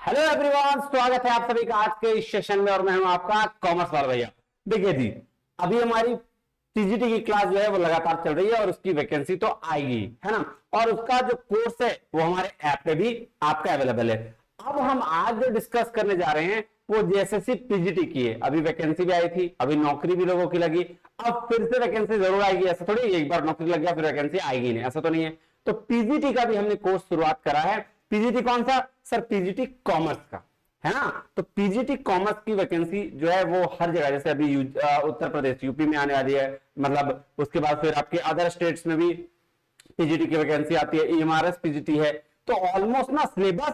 Hello everyone, स्वागत है आप सभी का आज के इस सेशन में और मैं हूं आपका कॉमर्स वाला भैया। देखिए जी, अभी हमारी टीजीटी की क्लास जो है वो लगातार चल रही है और उसकी वैकेंसी तो आएगी, है ना। और उसका जो कोर्स है वो हमारे ऐप पे भी आपका अवेलेबल है। अब हम आज जो डिस्कस करने जा रहे हैं वो जेएसएससी पीजीटी की है। अभी वैकेंसी भी आई थी, अभी नौकरी भी लोगों की लगी, अब फिर से वैकेंसी जरूर आएगी। ऐसा थोड़ी एक बार नौकरी लग गया फिर वैकेंसी आएगी नहीं, ऐसा तो नहीं है। तो पीजीटी का भी हमने कोर्स शुरुआत करा है। पीजीटी कौन सा सर? पीजीटी कॉमर्स का, है ना। तो पीजीटी कॉमर्स की वैकेंसी जो है वो हर जगह, जैसे अभी उत्तर प्रदेश यूपी में आने वाली है, मतलब उसके बाद फिर आपके अदर स्टेट्स में भी पीजीटी की वैकेंसी आती है। ईएमआरएस पीजीटी है, तो ऑलमोस्ट ना सिलेबस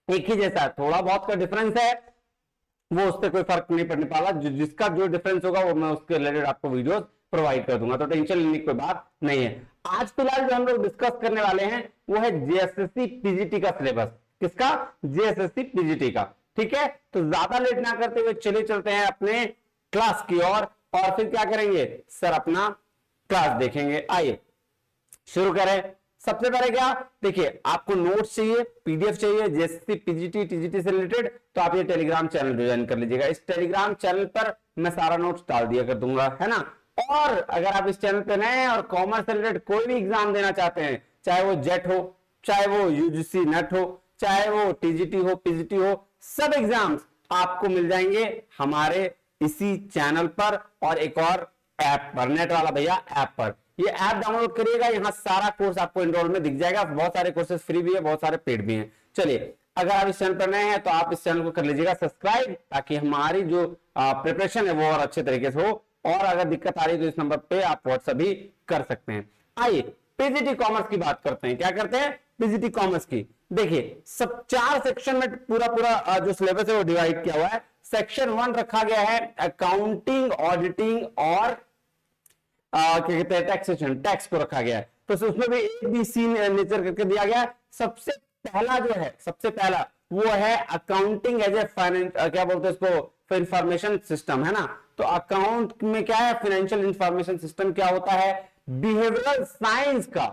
एक ही जैसा है, थोड़ा बहुत का डिफरेंस है, वो उससे कोई फर्क नहीं पड़ने वाला। जिसका जो डिफरेंस होगा वो मैं उसके रिलेटेड आपको वीडियोस प्रोवाइड कर दूंगा, तो टेंशन लेने की कोई बात नहीं है। आज फिलहाल जो हम लोग डिस्कस करने वाले हैं वो है जेएसएससी पीजीटी का सिलेबस। किसका? जेएसएससी पीजीटी का। ठीक है, तो ज्यादा लेट ना करते हुए चले चलते हैं अपने क्लास की और फिर क्या करेंगे सर? अपना क्लास देखेंगे। आइए शुरू करें। सबसे पहले क्या, देखिए आपको नोट्स चाहिए, पीडीएफ चाहिए जेएसएससी पीजीटी टीजीटी से रिलेटेड, तो आप ये टेलीग्राम चैनल ज्वाइन कर लीजिएगा। इस टेलीग्राम चैनल पर मैं सारा नोट्स डाल दिया कर दूंगा, है ना। और अगर आप इस चैनल पे नए हैं और कॉमर्स से रिलेटेड कोई भी एग्जाम देना चाहते हैं, चाहे वो जेट हो, चाहे वो यूजीसी नेट हो, चाहे वो टीजीटी हो, पीजीटी हो, सब एग्जाम्स आपको मिल जाएंगे हमारे इसी चैनल पर और एक और ऐप पर, नेट वाला भैया ऐप पर। ये ऐप डाउनलोड करिएगा, यहाँ सारा कोर्स आपको एनरोल में दिख जाएगा। बहुत सारे कोर्सेज फ्री भी है, बहुत सारे पेड भी हैं। चलिए, अगर आप इस चैनल पर नए हैं तो आप इस चैनल को कर लीजिएगा सब्सक्राइब, ताकि हमारी जो प्रिपरेशन है वो और अच्छे तरीके से हो। और अगर दिक्कत आ रही है तो इस नंबर पे आप व्हाट्सएप भी कर सकते हैं। आइए पीजीटी कॉमर्स की बात करते हैं। क्या करते हैं? पीजीटी कॉमर्स की। देखिए सब 4 सेक्शन में पूरा जो सिलेबस है वो डिवाइड किया हुआ है। सेक्शन 1 रखा गया है अकाउंटिंग, ऑडिटिंग और क्या कहते हैं टैक्सेशन, टैक्स को रखा गया है। तो उसमें भी ए बी सी नेचर करके दिया गया है। सबसे पहला जो है, सबसे पहला वो है अकाउंटिंग एज ए फाइनेंस, क्या बोलते हैं इसको, इंफॉर्मेशन सिस्टम, है ना। तो अकाउंट में क्या है? फाइनेंशियल इंफॉर्मेशन सिस्टम क्या होता है? बिहेवियरल साइंस का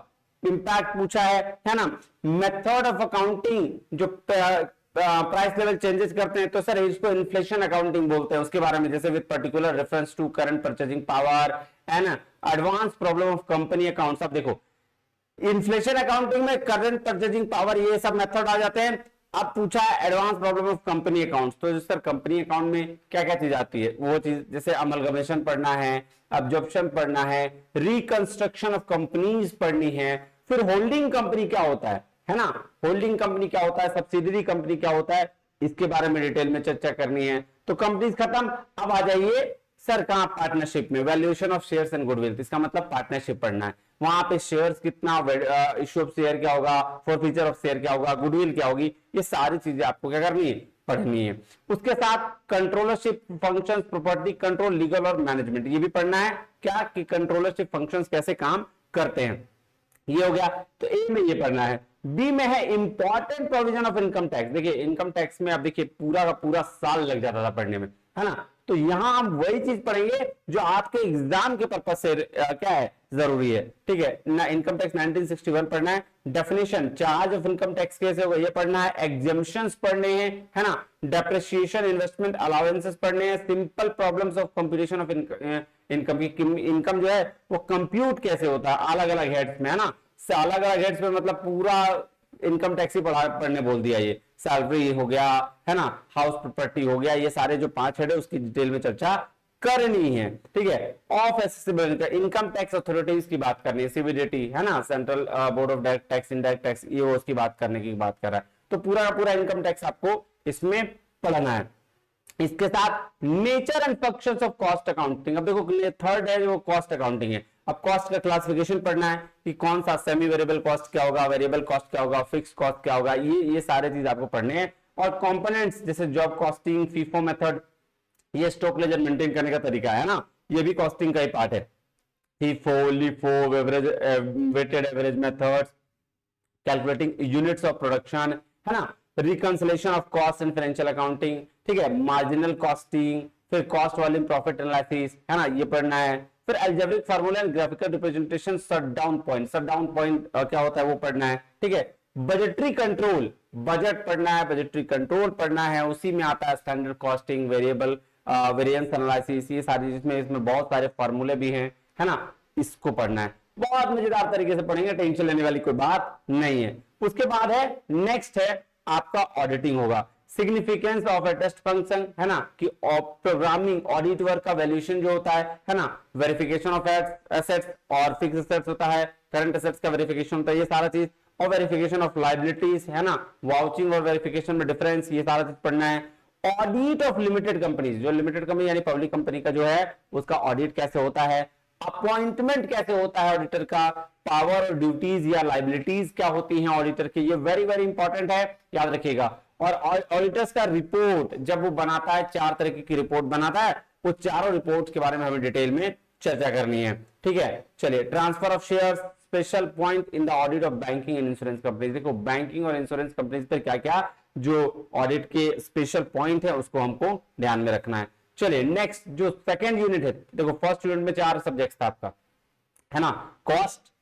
इंपैक्ट पूछा है ना। मेथड ऑफ अकाउंटिंग, जो प्राइस लेवल चेंजेस करते हैं, तो सर इसको इन्फ्लेशन अकाउंटिंग बोलते हैं, उसके बारे में, जैसे with particular reference to current purchasing power, है ना। Advance problem of company accounts. अब देखो इन्फ्लेशन अकाउंटिंग में करंट परचेजिंग पावर ये सब मेथड आ जाते हैं। अब पूछा है advance problem of company accounts, तो सर कंपनी अकाउंट में क्या क्या चीज आती है? वो चीज जैसे अमलगमेशन पढ़ना है, अब्जॉर्प्शन पढ़ना है, रिकंस्ट्रक्शन ऑफ कंपनीज पढ़नी है, फिर होल्डिंग कंपनी क्या होता है ना। होल्डिंग कंपनी क्या होता है, सब्सिडरी कंपनी क्या होता है, इसके बारे में डिटेल में चर्चा करनी है। तो कंपनीज खत्म। अब आ जाइए सर कहां? पार्टनरशिप में। Valuation of shares and goodwill, इसका मतलब पार्टनरशिप पढ़ना है। वहां पे शेयर्स कितना, इश्यू ऑफ शेयर क्या होगा, फॉरफीचर ऑफ शेयर क्या होगा, गुडविल क्या होगी, ये सारी चीजें आपको क्या करनी है? पढ़नी है। उसके साथ controllership functions, property control, legal और मैनेजमेंट, ये भी पढ़ना है। क्या कि कंट्रोलरशिप फंक्शंस कैसे काम करते हैं, ये हो गया। तो ए में ये पढ़ना है। बी में है important provision of income tax. देखिए इनकम टैक्स में आप देखिए पूरा का पूरा साल लग जाता था पढ़ने में, है ना। तो यहां हम वही चीज पढ़ेंगे जो आपके एग्जाम के पर्पज से क्या है, जरूरी है। ठीक है ना। इनकम टैक्स 1961 पढ़ना है। Definition, charge of income tax कैसे होगा ये पढ़ना है। एग्जेम्पशंस पढ़ने हैं, है ना। डेप्रिसिएशन, इन्वेस्टमेंट अलाउंसेस पढ़ने हैं। Simple problems of computation of income की, इनकम जो है वो कंप्यूट कैसे होता है अलग अलग हेड्स में, है ना। अलग अलग हेड्स में मतलब पूरा इनकम टैक्स ही पढ़ने बोल दिया। ये सैलरी हो गया, है ना, हाउस प्रॉपर्टी हो गया, ये सारे जो 5 हेड है उसकी डिटेल में चर्चा करनी है। ठीक है। Of accessibility, income tax authorities की बात करनी है, सीबीडीटी, है ना, central board of direct tax, indirect tax, ये उसकी बात करने की बात कर रहा है। तो पूरा पूरा इनकम टैक्स आपको इसमें पढ़ना है। इसके साथ nature and functions of cost accounting. अब देखो थर्ड है जो कॉस्ट अकाउंटिंग है। अब कॉस्ट का क्लासिफिकेशन पढ़ना है कि कौन सा सेमी वेरिएबल कॉस्ट क्या होगा, वेरिएबल कॉस्ट क्या होगा, फिक्स कॉस्ट क्या होगा, ये सारे चीज आपको पढ़ने हैं। और कंपोनेंट्स जैसे जॉब कॉस्टिंग, फीफो मेथड, ये स्टॉक लेजर मेंटेन करने का तरीका है ना, ये भी कॉस्टिंग का ही पार्ट है। FIFO, LIFO, weighted average methods, calculating units of production, है ना, reconciliation of cost and financial accounting, ठीक है, मार्जिनल कॉस्टिंग, फिर कॉस्ट वॉल्यूम प्रॉफिट एनालिसिस, है ना, ये पढ़ना है। फिर algebraic formula and graphical representation, shut down point क्या होता है वो पढ़ना है। ठीक है, बजटरी कंट्रोल, बजट पढ़ना है, बजटरी कंट्रोल पढ़ना है, उसी में आता है standard costing, variable variance analysis, ये सारी इसमें बहुत सारे फॉर्मूले भी हैं, है ना, इसको पढ़ना है। बहुत मजेदार तरीके से पढ़ेंगे, टेंशन लेने वाली कोई बात नहीं है। उसके बाद है नेक्स्ट है आपका ऑडिटिंग होगा, significance of a test function, है ना, कि प्रोग्रामिंग ऑडिट वर्क का वैल्यूएशन जो होता है ना, वेरिफिकेशन ऑफ एसेट्स और फिक्स एसेट्स होता है, करंट एसेट्स का वेरिफिकेशन होता है, ये सारा चीज, और वेरिफिकेशन ऑफ लायबिलिटीज, है ना, वाउचिंग और वेरिफिकेशन में डिफरेंस, ये सारा चीज पढ़ना है। ऑडिट ऑफ लिमिटेड कंपनीज, जो लिमिटेड कंपनी यानी पब्लिक कंपनी का जो है उसका ऑडिट कैसे होता है, अपॉइंटमेंट कैसे होता है ऑडिटर का, पावर और ड्यूटीज या लाइबिलिटीज क्या होती हैं ऑडिटर की, ये वेरी वेरी इंपॉर्टेंट है, याद रखिएगा। और ऑडिटर्स का रिपोर्ट जब वो बनाता है, 4 तरीके की रिपोर्ट बनाता है, वो चारों रिपोर्ट्स के बारे में हमें डिटेल में चर्चा करनी है, ठीक है। चलिए, transfer of shares, special point in the audit of banking and insurance companies. देखो बैंकिंग और इंश्योरेंस कंपनीज पर क्या क्या जो ऑडिट के स्पेशल पॉइंट है उसको हमको ध्यान में रखना है। चलिए नेक्स्ट जो सेकंड यूनिट है, देखो फर्स्ट यूनिट में 4 सब्जेक्ट्स था आपका, है ना, कॉस्ट,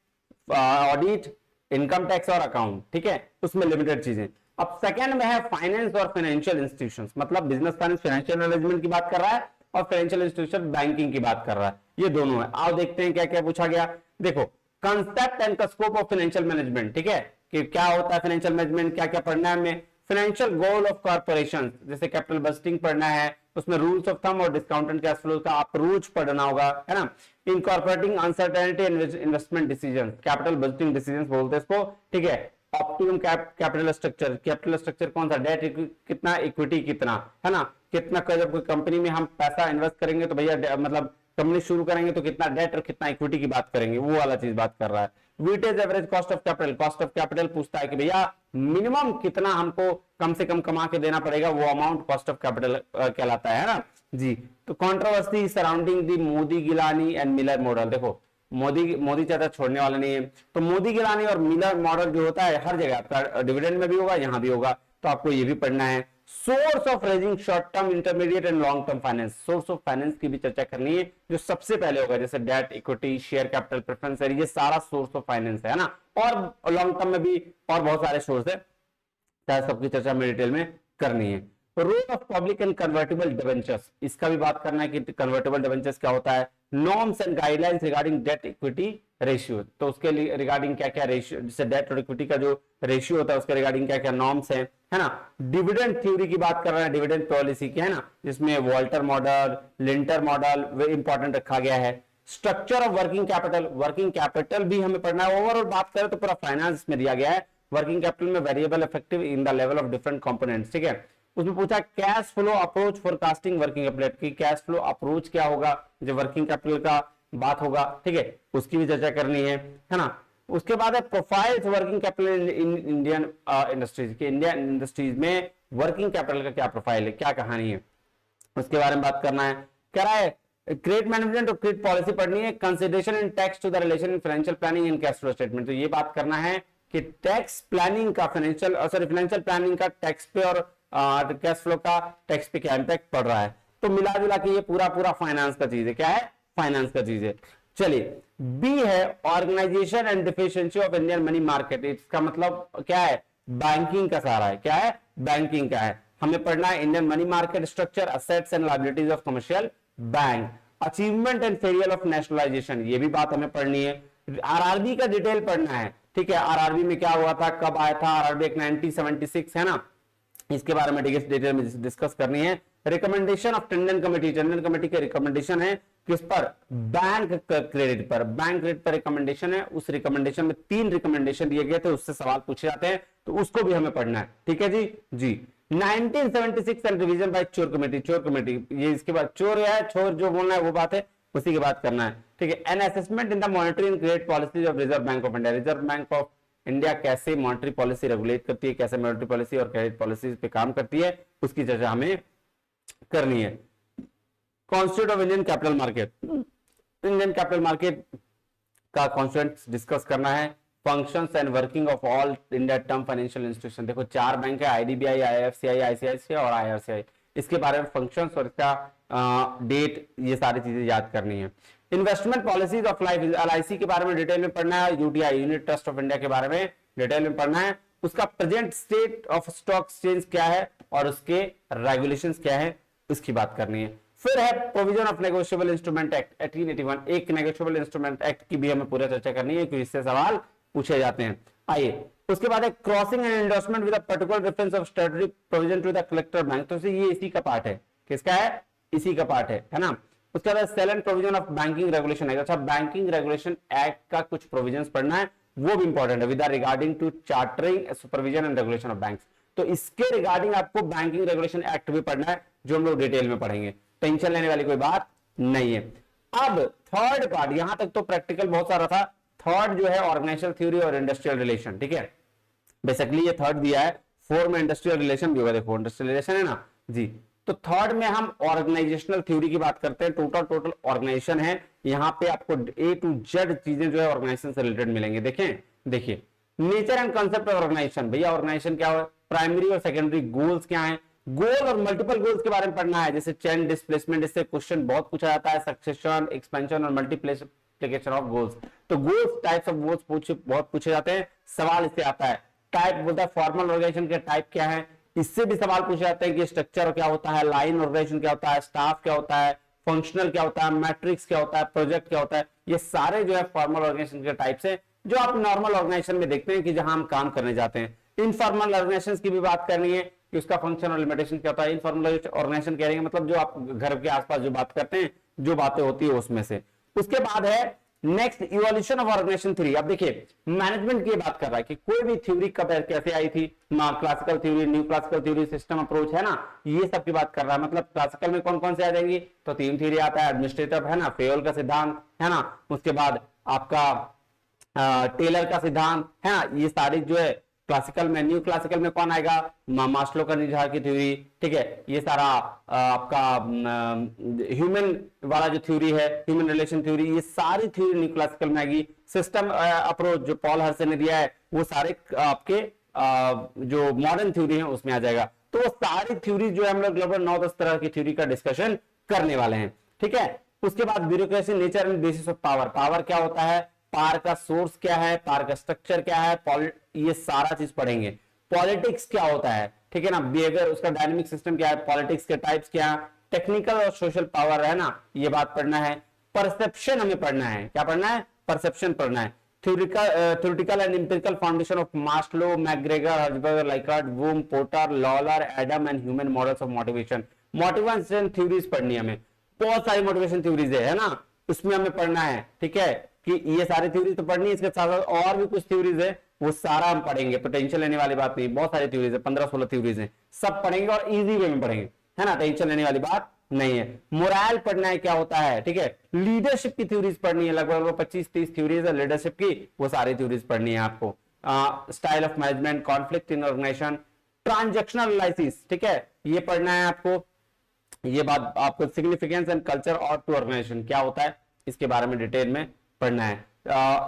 ऑडिट, इनकम टैक्स और अकाउंट, ठीक है, उसमें लिमिटेड चीजें। अब सेकंड में है फाइनेंस और फाइनेंशियल इंस्टीट्यूशंस, मतलब बिजनेस फाइनेंस, फाइनेंशियल मैनेजमेंट की बात कर रहा है, और फाइनेंशियल इंस्टीट्यूशन बैंकिंग की बात कर रहा है, ये दोनों है। आओ देखते हैं क्या क्या पूछा गया। देखो concept and scope of financial management, ठीक है, कि क्या होता है फाइनेंशियल मैनेजमेंट, क्या क्या पढ़ना है हमें। फाइनेंशियल गोल ऑफ कॉर्पोरेशन, जैसे कैपिटल बजटिंग पढ़ना है, उसमें रूल्स ऑफ थंब और डिस्काउंटेड कैश फ्लो का अप्रोच पढ़ना होगा, है ना। Incorporating uncertainty investment decision, capital budgeting decision बोलते हैं इसको, ठीक है। Optimum capital structure, capital structure कौन सा, डेट कितना, इक्विटी कितना, है ना, कितना, जब कोई कंपनी में हम पैसा इन्वेस्ट करेंगे तो भैया मतलब कंपनी शुरू करेंगे तो कितना डेट और कितना इक्विटी की बात करेंगे, वो वाला चीज बात कर रहा है। Weightage average cost of capital, cost of capital पूछता है कि भैया मिनिमम कितना हमको कम से कम कमा के देना पड़ेगा, वो अमाउंट कॉस्ट ऑफ कैपिटल कहलाता है ना जी। तो controversy surrounding the Modigliani and Miller model, देखो मोदी चाचा छोड़ने वाला नहीं है, तो मोदी गिलानी और मिलर मॉडल जो होता है हर जगह आपका डिविडेंड में भी होगा, यहां भी होगा, तो आपको ये भी पढ़ना है। Source of raising short term, intermediate and long term finance, source of finance की भी चर्चा करनी है, जो सबसे पहले होगा, जैसे debt, equity, share capital, preference, ये सारा सोर्स ऑफ फाइनेंस है ना, और लॉन्ग टर्म में भी और बहुत सारे सोर्स है, सबकी चर्चा में डिटेल में करनी है। Role of public and convertible debentures, इसका भी बात करना है कि कन्वर्टेबल डिबेंचर्स क्या होता है। Norms and guidelines regarding debt equity ratio, तो उसके लिए रिगार्डिंग क्या क्या रेशियो, जैसे डेट और इक्विटी का जो रेशियो होता है उसके रिगार्डिंग क्या क्या नॉर्म्स हैं, है ना। डिविडेंड थ्योरी की बात कर रहे हैं, डिविडेंड पॉलिसी की, है ना, जिसमें वॉल्टर मॉडल, लिंटर मॉडल वे इंपॉर्टेंट रखा गया है। Structure of working capital, working capital भी हमें पढ़ना है। ओवरऑल बात करें तो पूरा फाइनेंस में दिया गया है, वर्किंग कैपिटल में variable effective in the level of different components, ठीक है। उसमें पूछा cash flow approach forecasting working capital की, कैश फ्लो अप्रोच क्या होगा जब वर्किंग कैपिटल का बात होगा, ठीक है, उसकी भी चर्चा करनी है ना। उसके बाद है profiles working capital in Indian industries, के इंडियन इंडस्ट्रीज में वर्किंग कैपिटल का क्या प्रोफाइल है, क्या कहानी है, उसके बारे में बात करना है। कह रहा है क्रेडिट मैनेजमेंट और क्रेडिट पॉलिसी पढ़नी है। Consideration in tax to the relation in financial planning and cash flow statement, तो ये बात करना है कि टैक्स प्लानिंग का फाइनेंशियल प्लानिंग का टैक्स पे और कैश फ्लो का टैक्स पे क्या इंपैक्ट पड़ रहा है। तो मिला जुला के ये पूरा फाइनेंस का चीज है, क्या है, फाइनेंस का चीज है। चलिए बी है organisation and deficiency of Indian money market, इसका मतलब क्या है, बैंकिंग का सारा है, क्या है, बैंकिंग का है। हमें पढ़ना है Indian money market structure, assets and liabilities of commercial bank, achievement and failure of nationalisation, ये भी बात हमें पढ़नी है। आरआरबी का डिटेल पढ़ना है, ठीक है, आरआरबी में क्या हुआ था, कब आया था आरआरबी, 1976 है ना, इसके बारे में डिटेल में डिस्कस करनी है। Recommendation of Tandon committee, Tandon committee के रिकमेंडेशन है किस पर, बैंक क्रेडिट पर, बैंक क्रेडिट पर रिकमेंडेशन है। उस रिकमेंडेशन में 3 रिकमेंडेशन दिए गए थे, उससे सवाल पूछे जाते हैं, तो उसको भी हमें पढ़ना है, ठीक है जी। 1976 एंड रिवीजन बाय चोर कमेटी, चोर कमेटी, ये इसके बाद चोर है, चोर जो बोलना है वो बात है, उसी की बात करना है, ठीक है। An assessment in the monetary and credit policies of reserve bank of India, reserve bank of India कैसे मॉनेटरी पॉलिसी रेगुलेट करती है, कैसे मॉनेटरी पॉलिसी और क्रेडिट पॉलिसी पे काम करती है, उसकी चर्चा हमें करनी है। Constitute of Indian capital market, Indian capital market का कॉन्स्टिट्यूट डिस्कस करना है। Functions and working of all India term financial institution, देखो 4 बैंक है, आईडीबीआई, आईएफसीआई, आईसीआईसीआई और आईआरसीआई, इसके बारे में फंक्शंस और इसका डेट, ये सारी चीजें याद करनी है। Investment policies of life, LIC के बारे में डिटेल में पढ़ना है। UTI, unit trust of India के बारे में डिटेल में पढ़ना है। उसका present state of stock exchange क्या है और उसके रेगुलेशंस क्या है, उसकी बात करनी है। फिर है provision of negotiable instrument act 1881, एक नेगोशिएबल इंस्ट्रूमेंट एक्ट की भी हमें पूरा चर्चा करनी है क्योंकि इससे सवाल पूछे जाते हैं। आइए, उसके बाद है crossing and endorsement with a particular reference of statutory provision to the collector bank, तो ये इसी का पार्ट है, किसका है, इसी का पार्ट है ना। उसके बाद sale and provision of banking regulation act, अच्छा बैंकिंग रेगुलेशन एक्ट का कुछ प्रोविजंस पढ़ना है, वो भी इंपॉर्टेंट है, with regarding to chartering supervision and regulation of banks, तो इसके रिगार्डिंग आपको बैंकिंग रेगुलेशन एक्ट भी पढ़ना है जो हम लोग डिटेल में पढ़ेंगे, टेंशन लेने वाली कोई बात नहीं है। अब थर्ड पार्ट, यहां तक तो प्रैक्टिकल बहुत सारा था, थर्ड जो है ऑर्गेनाइजेशनल थ्योरी और इंडस्ट्रियल रिलेशन, ठीक है, बेसिकली ये थर्ड दिया है, फोर में इंडस्ट्रियल रिलेशन भी होगा, देखो इंडस्ट्रियल रिलेशन है ना जी। तो थर्ड में हम ऑर्गेनाइजेशनल थ्योरी की बात करते हैं, टोटल ऑर्गेनाइजेशन है, यहां पे आपको ए टू जेड चीजें जो है ऑर्गेनाइजेशन से रिलेटेड मिलेंगे। देखें, देखिए nature and concept of organisation, भैया ऑर्गेनाइजेशन क्या है, प्राइमरी और सेकेंडरी गोल्स क्या है, गोल और मल्टीपल गोल्स के बारे में पढ़ना है, जैसे चेन डिस्प्लेसमेंट, इससे क्वेश्चन बहुत पूछा जाता है, सक्सेशन, एक्सपेंशन और मल्टीप्लिकेशन ऑफ गोल्स, तो गोल्स, टाइप्स ऑफ गोल्स बहुत पूछे जाते हैं, सवाल इससे आता है। टाइप बोलता है फॉर्मल ऑर्गेनाइजेशन के टाइप क्या है, इससे भी सवाल पूछे जाते हैं कि स्ट्रक्चर क्या होता है, लाइन ऑर्गेनाइजेशन क्या होता है, स्टाफ क्या होता है, फंक्शनल क्या होता है, मैट्रिक्स क्या होता है, प्रोजेक्ट क्या होता है, ये सारे जो है फॉर्मल ऑर्गेनाइजेशन के टाइप्स है जो आप नॉर्मल ऑर्गेनाइजेशन में देखते हैं कि जहां हम काम करने जाते हैं। इनफॉर्मल ऑर्गेनाइजेशन की भी बात करनी है कि उसका फंक्शन और लिमिटेशन क्या होता है। इनफॉर्मल ऑर्गेनाइजेशन कह रहे हैं मतलब जो आप घर के आसपास जो बात करते हैं, जो बातें होती है उसमें से। उसके बाद है next evolution of organisation theory. अब देखिए मैनेजमेंट की बात कर रहा है कि कोई भी थ्योरी कब कैसे आई थी, classical theory, new classical theory, system approach है ना, ये सब की बात कर रहा है। मतलब क्लासिकल में कौन कौन से आ जाएंगी, तो तीन थ्योरी आता है, एडमिनिस्ट्रेटिव है ना, फेयोल का सिद्धांत है ना, उसके बाद आपका टेलर का सिद्धांत है ना, ये सारी जो है क्लासिकल में। न्यू क्लासिकल में कौन आएगा, मास्लो का निर्धार की थ्योरी, ठीक है, ये सारा आपका ह्यूमन वाला जो थ्योरी है, ह्यूमन रिलेशन थ्योरी, ये सारी थ्योरी न्यू क्लासिकल में आएगी। सिस्टम अप्रोच जो पॉल हर्सन ने दिया है, वो सारे आपके जो मॉडर्न थ्योरी है उसमें आ जाएगा। तो वो सारी थ्योरी जो है हम लोग लगभग 9-10 तरह की थ्योरी का डिस्कशन करने वाले हैं, ठीक है। उसके बाद bureaucracy, nature and bases of power, power क्या होता है, पावर का सोर्स क्या है, पावर का स्ट्रक्चर क्या है, ये सारा चीज पढ़ेंगे। पॉलिटिक्स क्या होता है, ठीक है ना, बिहेवियर, उसका डायनेमिक सिस्टम क्या है, पॉलिटिक्स के टाइप्स क्या है, टेक्निकल और सोशल पावर है ना, ये बात पढ़ना है। परसेप्शन हमें पढ़ना है, क्या पढ़ना है, परसेप्शन पढ़ना है। Theoretical and empirical foundation of Maslow, McGregor, Herzberg, Likert, Vroom, Porter, Lawler, Adam and human models of motivation. Motivation theories पढ़नी है हमें, बहुत सारी मोटिवेशन थ्योरीज है ना, उसमें हमें पढ़ना है, ठीक है, कि ये सारी थ्योरी तो पढ़नी है, इसके साथ साथ और भी कुछ थ्योरीज है वो सारा हम पढ़ेंगे, तो टेंशन लेने वाली बात नहीं, बहुत सारी थ्योरीज है, 15-16 थ्योरीज है, सब पढ़ेंगे और इजी वे में पढ़ेंगे, है ना, टेंशन लेने वाली बात नहीं है। मोरल पढ़ना है क्या होता है, ठीक है। लीडरशिप की थ्योरीज पढ़नी है, लगभग 25-30 थ्योरीज है लीडरशिप की, वो सारी थ्योरीज पढ़नी है आपको। Style of management, conflict in organisation, transactional analysis, ठीक है, ये पढ़ना है आपको। ये बात आपको सिग्निफिकेंस एंड कल्चर और टू ऑर्गेनाइजेशन क्या होता है, इसके बारे में डिटेल में पढ़ना है।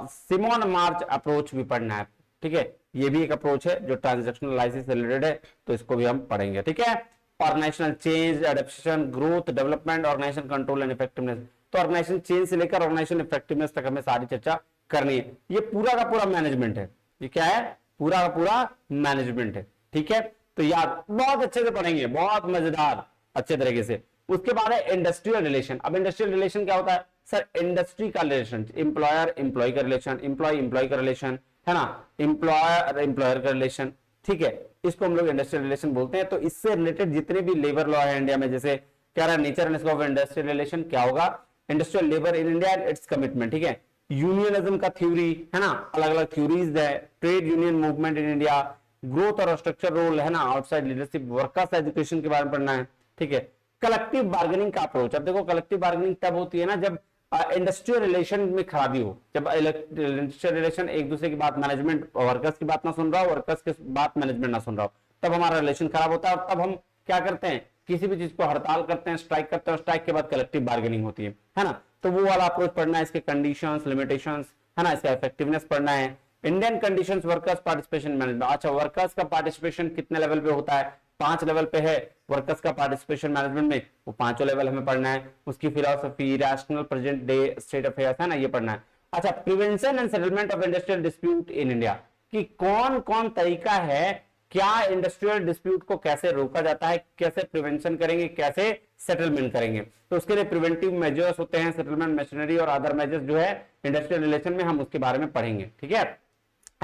सिमोन मार्च अप्रोच भी पढ़ना है, ठीक है, ये भी एक अप्रोच है जो ट्रांजैक्शनल एनालिसिस से रिलेटेड है, तो इसको भी हम पढ़ेंगे, ठीक है। Organisational change, adaptation, growth, development, organisation control and effectiveness, तो ऑर्गेनाइजेशन चेंज से लेकर ऑर्गेनाइजेशन इफेक्टिवनेस तक हमें सारी चर्चा करनी है। ये पूरा का पूरा मैनेजमेंट है, ये क्या है, पूरा का पूरा मैनेजमेंट है, ठीक है। तो याद बहुत अच्छे से पढ़ेंगे, बहुत मजेदार अच्छे तरीके से। उसके बाद है इंडस्ट्रियल रिलेशन। अब इंडस्ट्रियल रिलेशन क्या होता है सर, इंडस्ट्री का रिलेशन, एम्प्लॉयर एम्प्लॉय का रिलेशन, एम्प्लॉय एम्प्लॉय का रिलेशन, है ना, एम्प्लॉयर एम्प्लॉयर का रिलेशन, ठीक है, इसको हम लोग इंडस्ट्रियल रिलेशन बोलते हैं। तो इससे रिलेटेड जितने भी लेबर लॉ है इंडिया में, जैसे क्या रहा nature and scope of industrial relation, क्या होगा, industrial labour in India and it's commitment, ठीक है। यूनियनिज्म का थ्योरी है ना, अलग अलग थ्योरीज है। Trade union movement in India, growth और स्ट्रक्चर रोल है ना, आउटसाइड लीडरशिप, वर्कर्स एजुकेशन के बारे में पढ़ना है, ठीक है। कलेक्टिव बार्गेनिंग का अप्रोच, अब देखो कलेक्टिव बार्गेनिंग तब होती है ना जब इंडस्ट्रियल रिलेशन में खराबी हो, जब इंडस्ट्रियल रिलेशन एक दूसरे की बात, मैनेजमेंट वर्कर्स की बात ना सुन रहा हो, वर्कर्स की बात मैनेजमेंट ना सुन रहा हो, तब हमारा रिलेशन खराब होता है। और तब हम क्या करते हैं, किसी भी चीज को हड़ताल करते हैं, स्ट्राइक करते हैं, स्ट्राइक के बाद कलेक्टिव बार्गेनिंग होती है ना, तो वो वाला अप्रोच पढ़ना है। इसके कंडीशंस, लिमिटेशंस, है ना, इसका इफेक्टिवनेस पढ़ना है। Indian conditions, workers participation management, अच्छा वर्कर्स का पार्टिसिपेशन कितने लेवल पे होता है, 5 लेवल पे है वर्कर्स का पार्टिसिपेशन मैनेजमेंट में, वो 5 लेवल हमें पढ़ना है। उसकी philosophy, rational present day state affairs है ना, ये पढ़ना है। अच्छा prevention and settlement of industrial dispute in India, कि कौन कौन तरीका है, क्या इंडस्ट्रियल डिस्प्यूट को कैसे रोका जाता है, कैसे प्रिवेंशन करेंगे, कैसे सेटलमेंट करेंगे। तो उसके लिए प्रिवेंटिव मेजर्स होते हैं, सेटलमेंट मशीनरी और अदर मेजर्स जो है इंडस्ट्रियल रिलेशन में, हम उसके बारे में पढ़ेंगे। ठीक है,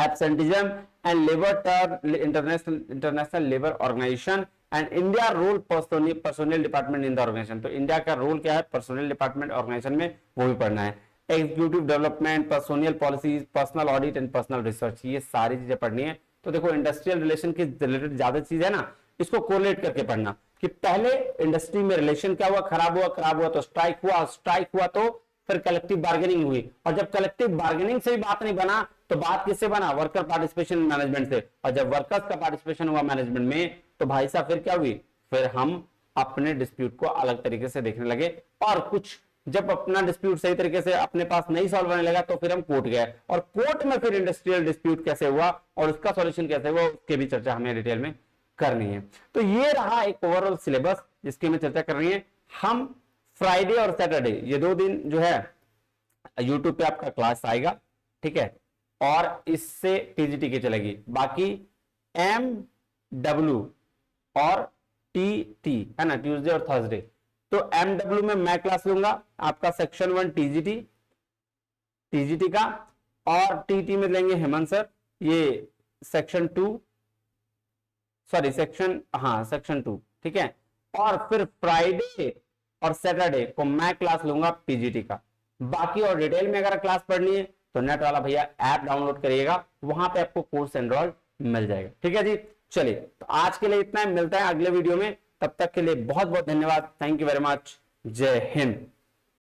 absenteeism and labour term, international labour organisation and India role personnel department in the organisation. तो इंडिया का रोल क्या है पर्सोनल डिपार्टमेंट ऑर्गेनाइजेशन में, वो भी पढ़ना है। Executive development, personnel policies, personal audit and personal research, ये सारी चीजें पढ़नी है। तो देखो इंडस्ट्रियल रिलेशन की रिलेटेड ज्यादा चीज है ना, इसको कोरिलेट करके पढ़ना कि पहले इंडस्ट्री में रिलेशन क्या हुआ, खराब हुआ तो स्ट्राइक हुआ तो फिर कलेक्टिव बार्गेनिंग हुई, और जब कलेक्टिव बार्गेनिंग से भी बात नहीं बना तो बात किससे बना, वर्कर पार्टिसिपेशन मैनेजमेंट से, और जब वर्कर्स का पार्टिसिपेशन हुआ मैनेजमेंट में तो भाई साहब फिर क्या हुई, फिर हम अपने डिस्प्यूट को अलग तरीके से देखने लगे, और कुछ जब अपना डिस्प्यूट सही तरीके से अपने पास नहीं सॉल्व होने लगा तो फिर हम कोर्ट गए, और कोर्ट में फिर इंडस्ट्रियल डिस्प्यूट कैसे हुआ और उसका सॉल्यूशन कैसे हुआ उसके भी चर्चा हमें डिटेल में करनी है। तो ये रहा एक ओवरऑल सिलेबस जिसकी हमें चर्चा करनी है। हम फ्राइडे और सैटरडे ये 2 दिन जो है यूट्यूब पे आपका क्लास आएगा, ठीक है, और इससे टीजीटी की चलेगी। बाकी MW और TT है ना, ट्यूसडे और थर्सडे। तो MW में मैं क्लास लूंगा आपका सेक्शन 1 टीजीटी का, और TT में लेंगे हेमंत सर ये सेक्शन 2 सेक्शन 2, ठीक है। और फिर फ्राइडे और सैटरडे को मैं क्लास लूंगा पीजीटी का। बाकी और डिटेल में अगर क्लास पढ़नी है तो नेट वाला भैया ऐप डाउनलोड करिएगा, वहां पे आपको कोर्स एनरोल मिल जाएगा। ठीक है जी, चलिए तो आज के लिए इतना है, मिलता है अगले वीडियो में, तब तक के लिए बहुत बहुत धन्यवाद, थैंक यू वेरी मच, जय हिंद।